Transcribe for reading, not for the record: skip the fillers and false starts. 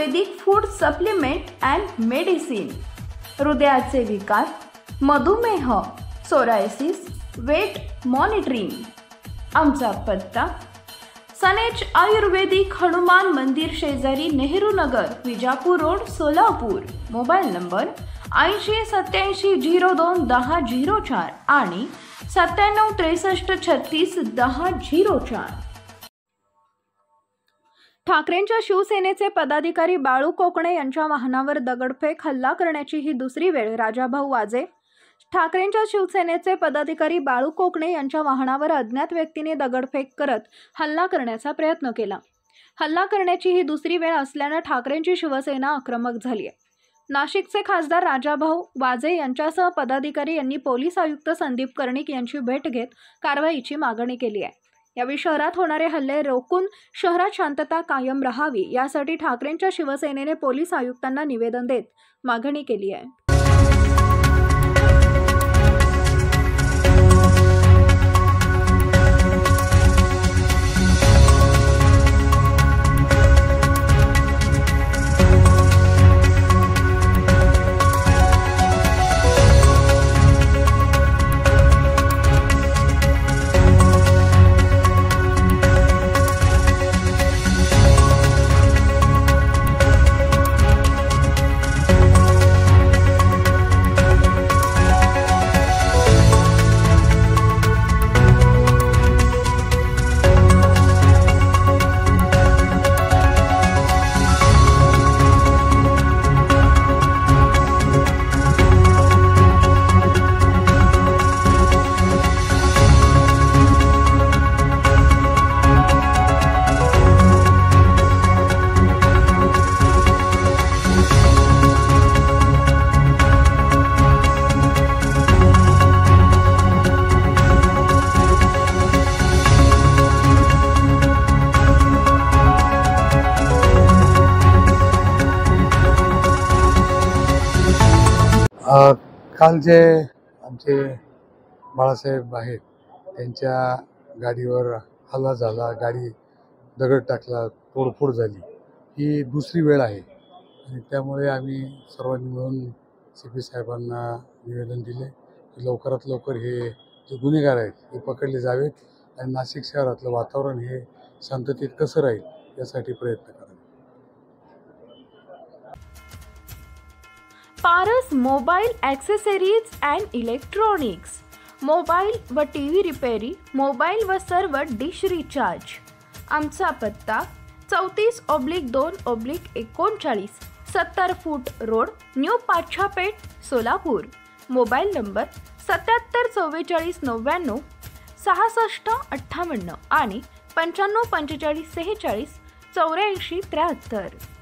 Ayurvedic food supplement and medicine, हृदयाचे विकार, मधुमेह, सोरायसिस, वेट मॉनिटरिंग। आमचा पत्ता सनेज आयुर्वेदिक हनुमान मंदिर शेजारी Nehru Nagar, Vijapur road, Solapur. Mobile number 8087021004 आणि 9763361004। ठाकरेंच्या शिवसेनेचे पदाधिकारी बाळू कोकणे यांच्या वाहनावर दगडफेक हल्ला करण्याची ही दुसरी वेळ। राजाभाऊ वाजे ठाकरेंच्या शिवसेनेचे पदाधिकारी बाळू कोकणे यांच्या वाहनावर अज्ञात व्यक्तीने दगडफेक करत हल्ला करण्याचा प्रयत्न केला। हल्ला करण्याची ही दुसरी वेळ असल्याने ठाकरेंची शिवसेना आक्रमक झाली आहे। नाशिकचे खासदार राजाभाऊ वाजे यांच्यासह पदाधिकारी यांनी पोलीस आयुक्त संदीप कर्णिक यांची भेट घेत कारवाईची मागणी केली आहे। यावेळी शहरात होणारे हल्ले रोखून शहरात शांतता कायम राहावी यासाठी ठाकरेंच्या शिवसेनेने पोलीस आयुक्तांना निवेदन देत मागणी केली आहे। काल जे आमचे बाळासाहेब आहेत त्यांच्या गाडीवर हल्ला झाला, गाडी दगड टाकला, तोडफोड झाली, ही दुसरी वेळ आहे आणि त्यामुळे आम्ही सर्वांनी मिळून CP साहेबांना निवेदन दिले की लवकरात लवकर हे जे गुन्हेगार आहेत हे पकडले जावेत आणि नाशिक शहरातलं वातावरण हे शांततेत कसं राहील यासाठी प्रयत्न करावे। Paras mobile accessories and electronics, mobile व TV रिपेरी, मोबाईल व सर्व डिश रिचार्ज। आमचा पत्ता 34/2/39 70 फूट road, new Pachhapeth, Solapur. Mobile number 774499 6658 आणि 954546 8473।